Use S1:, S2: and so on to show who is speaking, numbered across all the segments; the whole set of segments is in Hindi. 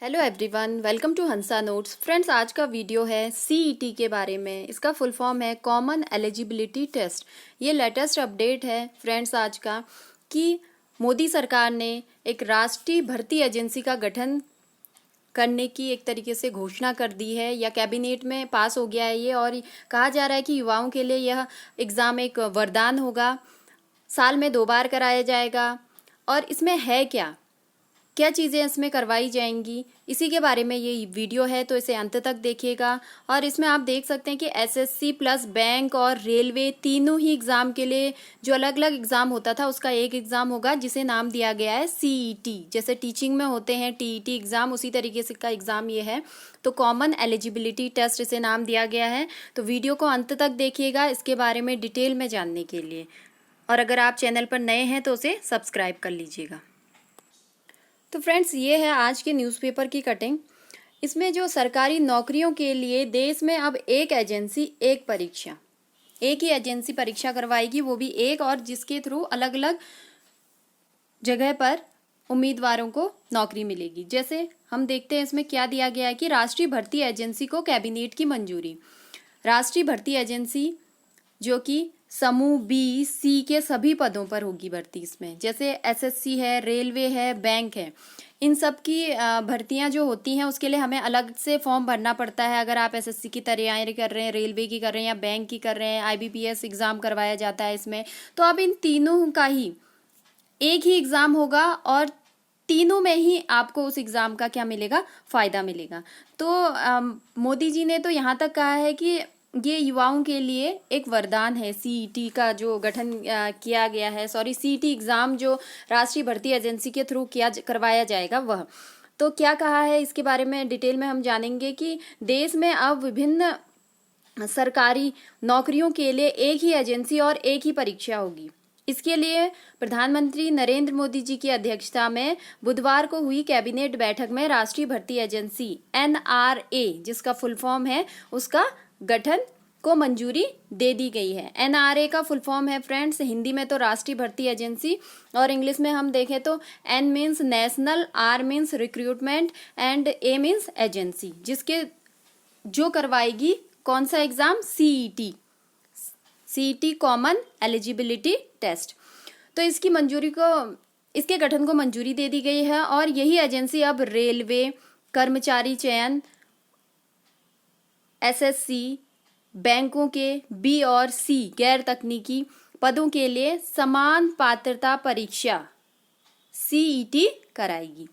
S1: Hello everyone, welcome to Hansa notes. Friends, आज का वीडियो है सीईटी के बारे में। इसका फुल फॉर्म है कॉमन एलिजिबिलिटी टेस्ट। ये लेटेस्ट अपडेट है फ्रेंड्स आज का कि मोदी सरकार ने एक राष्ट्रीय भर्ती एजेंसी का गठन करने की एक तरीके से घोषणा कर दी है या कैबिनेट में पास हो गया है ये। और कहा जा रहा है कि युवाओं के लिए यह एग्ज़ाम एक वरदान होगा, साल में 2 बार कराया जाएगा। और इसमें है क्या चीज़ें इसमें करवाई जाएंगी, इसी के बारे में ये वीडियो है, तो इसे अंत तक देखिएगा। और इसमें आप देख सकते हैं कि एसएससी प्लस बैंक और रेलवे तीनों ही एग्ज़ाम के लिए जो अलग अलग एग्ज़ाम होता था उसका एक एग्ज़ाम होगा जिसे नाम दिया गया है सीईटी। जैसे टीचिंग में होते हैं टीईटी एग्ज़ाम, उसी तरीके से का एग्ज़ाम ये है, तो कॉमन एलिजिबिलिटी टेस्ट इसे नाम दिया गया है। तो वीडियो को अंत तक देखिएगा इसके बारे में डिटेल में जानने के लिए। और अगर आप चैनल पर नए हैं तो उसे सब्सक्राइब कर लीजिएगा। तो फ्रेंड्स, ये है आज के न्यूज़पेपर की कटिंग। इसमें जो सरकारी नौकरियों के लिए देश में अब एक एजेंसी एक परीक्षा, एक ही एजेंसी परीक्षा करवाएगी, वो भी एक, और जिसके थ्रू अलग अलग जगह पर उम्मीदवारों को नौकरी मिलेगी। जैसे हम देखते हैं इसमें क्या दिया गया है कि राष्ट्रीय भर्ती एजेंसी को कैबिनेट की मंजूरी। राष्ट्रीय भर्ती एजेंसी जो कि समूह बी सी के सभी पदों पर होगी भर्ती। इसमें जैसे एसएससी है, रेलवे है, बैंक है, इन सब की भर्तियां जो होती हैं उसके लिए हमें अलग से फॉर्म भरना पड़ता है। अगर आप एसएससी की तैयारी कर रहे हैं, रेलवे की कर रहे हैं या बैंक की कर रहे हैं, आईबीपीएस एग्ज़ाम करवाया जाता है इसमें, तो अब इन तीनों का ही एक ही एग्ज़ाम होगा और तीनों में ही आपको उस एग्ज़ाम का क्या मिलेगा, फ़ायदा मिलेगा। तो मोदी जी ने तो यहाँ तक कहा है कि ये युवाओं के लिए एक वरदान है। सीईटी का जो गठन किया गया है, सीईटी एग्ज़ाम जो राष्ट्रीय भर्ती एजेंसी के थ्रू करवाया जाएगा वह। तो क्या कहा है इसके बारे में डिटेल में हम जानेंगे कि देश में अब विभिन्न सरकारी नौकरियों के लिए एक ही एजेंसी और एक ही परीक्षा होगी। इसके लिए प्रधानमंत्री नरेंद्र मोदी जी की अध्यक्षता में बुधवार को हुई कैबिनेट बैठक में राष्ट्रीय भर्ती एजेंसी एनआरए, जिसका फुल फॉर्म है, उसका गठन को मंजूरी दे दी गई है। एनआरए का फुल फॉर्म है फ्रेंड्स हिंदी में तो राष्ट्रीय भर्ती एजेंसी, और इंग्लिश में हम देखें तो N means national, R means recruitment and A means agency, जिसके जो करवाएगी कौन सा exam, CET, CET common eligibility test. तो इसकी मंजूरी को, इसके गठन को मंजूरी दे दी गई है। और यही एजेंसी अब रेलवे, कर्मचारी चयन, एसएससी, बैंकों के बी और सी गैर तकनीकी पदों के लिए समान पात्रता परीक्षा सीईटी कराएगी।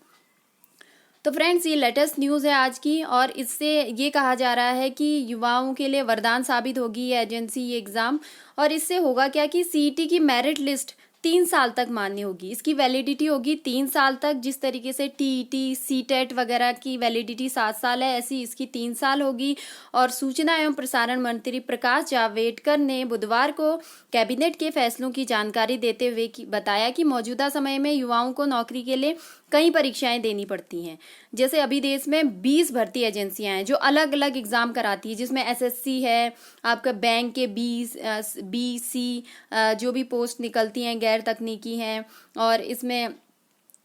S1: तो फ्रेंड्स, ये लेटेस्ट न्यूज़ है आज की, और इससे ये कहा जा रहा है कि युवाओं के लिए वरदान साबित होगी ये एजेंसी, ये एग्ज़ाम। और इससे होगा क्या कि सीईटी की मेरिट लिस्ट 3 साल तक मान्य होगी। इसकी वैलिडिटी होगी 3 साल तक। जिस तरीके से टीईटी, सीटेट वगैरह की वैलिडिटी 7 साल है, ऐसी इसकी 3 साल होगी। और सूचना एवं प्रसारण मंत्री प्रकाश जावड़ेकर ने बुधवार को कैबिनेट के फैसलों की जानकारी देते हुए बताया कि मौजूदा समय में युवाओं को नौकरी के लिए कई परीक्षाएं देनी पड़ती हैं। जैसे अभी देश में 20 भर्ती एजेंसियां हैं जो अलग अलग एग्जाम कराती है, जिसमें एसएससी है, आपका बैंक के बी सी जो भी पोस्ट निकलती हैं गैर तकनीकी हैं, और इसमें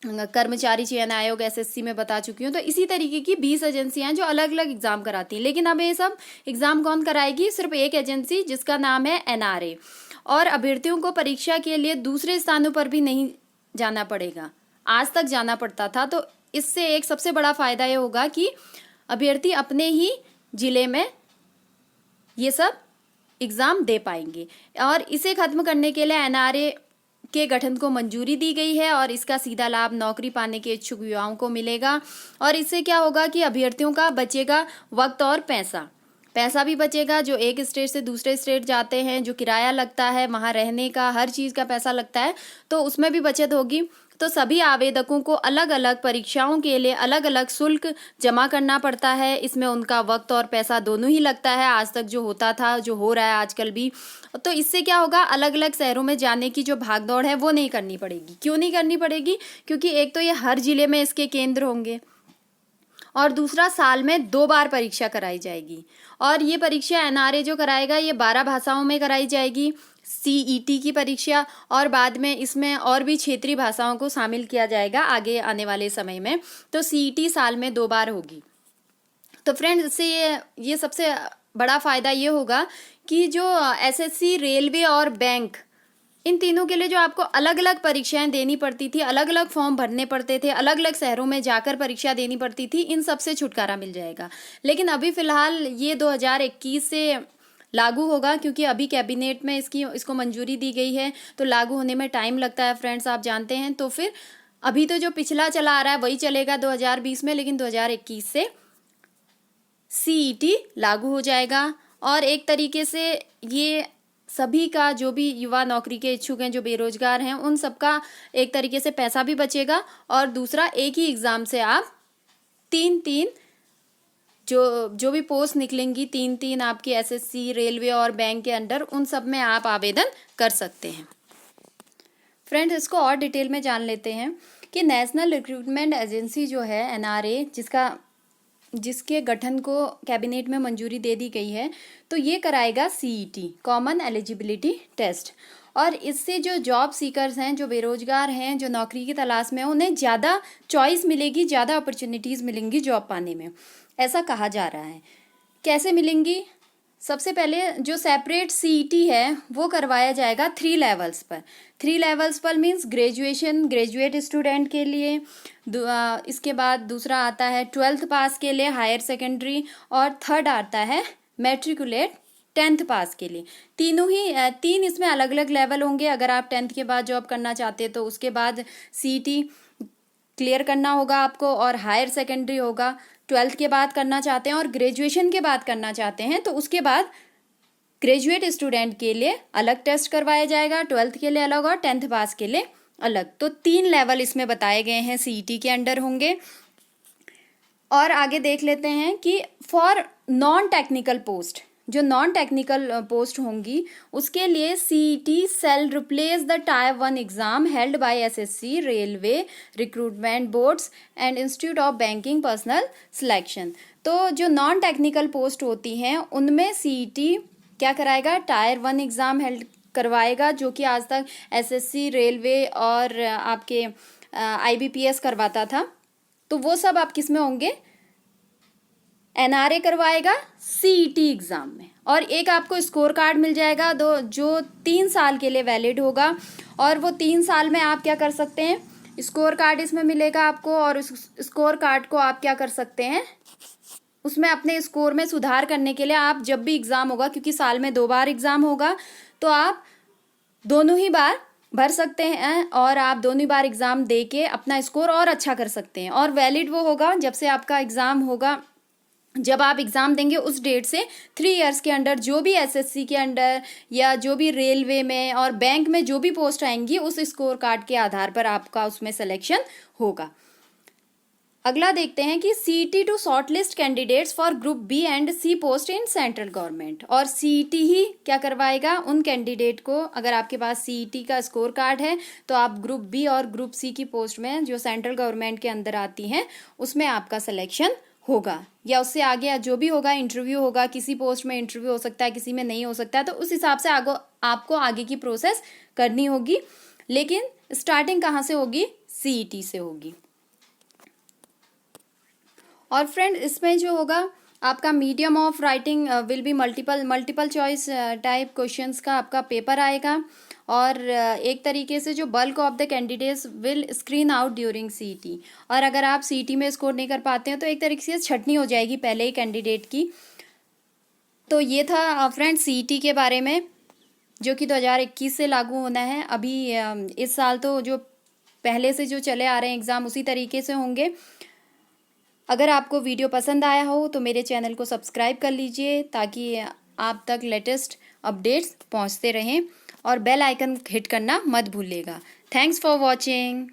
S1: कर्मचारी चयन आयोग एसएससी में बता चुकी हूँ। तो इसी तरीके की 20 एजेंसियां हैं जो अलग अलग एग्जाम कराती हैं। लेकिन अब ये सब एग्जाम कौन कराएगी, सिर्फ एक एजेंसी, जिसका नाम है एनआरए। और अभ्यर्थियों को परीक्षा के लिए दूसरे स्थानों पर भी नहीं जाना पड़ेगा, आज तक जाना पड़ता था। तो इससे एक सबसे बड़ा फायदा ये होगा कि अभ्यर्थी अपने ही जिले में ये सब एग्जाम दे पाएंगे। और इसे खत्म करने के लिए एनआरए के गठन को मंजूरी दी गई है, और इसका सीधा लाभ नौकरी पाने के इच्छुक युवाओं को मिलेगा। और इससे क्या होगा कि अभ्यर्थियों का बचेगा वक्त और पैसा भी बचेगा। जो एक स्टेट से दूसरे स्टेट जाते हैं, जो किराया लगता है, वहाँ रहने का हर चीज़ का पैसा लगता है, तो उसमें भी बचत होगी। तो सभी आवेदकों को अलग अलग परीक्षाओं के लिए अलग अलग शुल्क जमा करना पड़ता है। इसमें उनका वक्त और पैसा दोनों ही लगता है, आज तक जो होता था, जो हो रहा है आजकल भी। तो इससे क्या होगा, अलग अलग शहरों में जाने की जो भागदौड़ है वो नहीं करनी पड़ेगी। क्यों नहीं करनी पड़ेगी, क्योंकि एक तो ये हर जिले में इसके केंद्र होंगे, और दूसरा साल में 2 बार परीक्षा कराई जाएगी। और ये परीक्षा एनआरए जो कराएगा ये 12 भाषाओं में कराई जाएगी। सीईटी की परीक्षा, और बाद में इसमें और भी क्षेत्रीय भाषाओं को शामिल किया जाएगा आगे आने वाले समय में। तो सीईटी साल में 2 बार होगी। तो फ्रेंड्स, इससे ये सबसे बड़ा फ़ायदा ये होगा कि जो एसएससी, रेलवे और बैंक, इन तीनों के लिए जो आपको अलग अलग परीक्षाएं देनी पड़ती थी, अलग अलग फॉर्म भरने पड़ते थे, अलग अलग शहरों में जाकर परीक्षा देनी पड़ती थी, इन सब से छुटकारा मिल जाएगा। लेकिन अभी फ़िलहाल ये 2021 से लागू होगा, क्योंकि अभी कैबिनेट में इसको मंजूरी दी गई है, तो लागू होने में टाइम लगता है फ्रेंड्स, आप जानते हैं। तो फिर अभी तो जो पिछला चला आ रहा है वही चलेगा 2020 में, लेकिन 2021 से सीईटी लागू हो जाएगा। और एक तरीके से ये सभी का, जो भी युवा नौकरी के इच्छुक हैं, जो बेरोजगार हैं, उन सबका एक तरीके से पैसा भी बचेगा। और दूसरा, एक ही एग्ज़ाम से आप 3-3 जो भी पोस्ट निकलेंगी, 3-3 आपकी एसएससी, रेलवे और बैंक के अंडर, उन सब में आप आवेदन कर सकते हैं। फ्रेंड्स, इसको और डिटेल में जान लेते हैं कि नेशनल रिक्रूटमेंट एजेंसी जो है एनआरए, जिसके गठन को कैबिनेट में मंजूरी दे दी गई है, तो ये कराएगा सीईटी, कॉमन एलिजिबिलिटी टेस्ट। और इससे जो जॉब सीकर्स हैं, जो बेरोजगार हैं, जो नौकरी की तलाश में हैं, उन्हें ज़्यादा चॉइस मिलेगी, ज़्यादा अपॉर्चुनिटीज़ मिलेंगी जॉब पाने में, ऐसा कहा जा रहा है। कैसे मिलेंगी? सबसे पहले जो सेपरेट सीईटी है वो करवाया जाएगा 3 लेवल्स पर। 3 लेवल्स पर मीन्स ग्रेजुएट स्टूडेंट के लिए, इसके बाद दूसरा आता है 12th पास के लिए, हायर सेकेंडरी, और थर्ड आता है मैट्रिकुलेट 10th पास के लिए। तीन इसमें अलग अलग लेवल होंगे। अगर आप 10th के बाद जॉब करना चाहते हैं तो उसके बाद सीईटी क्लियर करना होगा आपको, और हायर सेकेंडरी होगा। 12th के बाद करना चाहते हैं और ग्रेजुएशन के बाद करना चाहते हैं तो उसके बाद ग्रेजुएट स्टूडेंट के लिए अलग टेस्ट करवाया जाएगा, 12th के लिए अलग और 10th पास के लिए अलग। तो 3 लेवल इसमें बताए गए हैं, सीईटी के अंडर होंगे। और आगे देख लेते हैं कि फॉर नॉन टेक्निकल पोस्ट, जो नॉन टेक्निकल पोस्ट होंगी, उसके लिए CET shall replace the tier 1 exam held by SSC, railway, recruitment boards and institute of banking personnel selection. तो जो नॉन टेक्निकल पोस्ट होती हैं उनमें सीईटी क्या कराएगा? टायर 1 एग्जाम हेल्ड करवाएगा, जो कि आज तक एसएससी, रेलवे और आपके आईबीपीएस करवाता था। तो वो सब आप किस में होंगे? एनआरए करवाएगा सीईटी एग्ज़ाम में। और एक आपको स्कोर कार्ड मिल जाएगा जो 3 साल के लिए वैलिड होगा। और वो 3 साल में आप क्या कर सकते हैं? स्कोर कार्ड इसमें मिलेगा आपको, और उस स्कोर कार्ड को आप क्या कर सकते हैं? उसमें अपने स्कोर में सुधार करने के लिए आप जब भी एग्ज़ाम होगा, क्योंकि साल में 2 बार एग्ज़ाम होगा, तो आप दोनों ही बार भर सकते हैं और आप दोनों ही बार एग्ज़ाम दे के अपना स्कोर और अच्छा कर सकते हैं। और वैलिड वो होगा जब से आपका एग्ज़ाम होगा, जब आप एग्ज़ाम देंगे उस डेट से 3 इयर्स के अंडर जो भी एसएससी के अंडर या जो भी रेलवे में और बैंक में जो भी पोस्ट आएंगी, उस स्कोर कार्ड के आधार पर आपका उसमें सिलेक्शन होगा। अगला देखते हैं कि CET to shortlist candidates for group B and C post in central government. और सीईटी ही क्या करवाएगा? उन कैंडिडेट को, अगर आपके पास सीईटी का स्कोर कार्ड है तो आप ग्रुप बी और ग्रुप सी की पोस्ट में, जो सेंट्रल गवर्नमेंट के अंदर आती हैं, उसमें आपका सिलेक्शन होगा। या उससे आगे जो भी होगा, इंटरव्यू होगा, किसी पोस्ट में इंटरव्यू हो सकता है, किसी में नहीं हो सकता है, तो उस हिसाब से आपको आगे की प्रोसेस करनी होगी। लेकिन स्टार्टिंग कहाँ से होगी? सीईटी से होगी। और फ्रेंड, इसमें जो होगा आपका medium of writing will be multiple choice type questions का आपका पेपर आएगा। और एक तरीके से जो bulk of the candidates will screen out during CET. और अगर आप सीईटी में स्कोर नहीं कर पाते हैं तो एक तरीके से छटनी हो जाएगी पहले ही कैंडिडेट की। तो ये था फ्रेंड सीईटी के बारे में, जो कि 2021 से लागू होना है। अभी इस साल तो जो पहले से जो चले आ रहे हैं एग्ज़ाम उसी तरीके से होंगे। अगर आपको वीडियो पसंद आया हो तो मेरे चैनल को सब्सक्राइब कर लीजिए, ताकि आप तक लेटेस्ट अपडेट्स पहुंचते रहें, और बेल आइकन हिट करना मत भूलिएगा। Thanks for watching.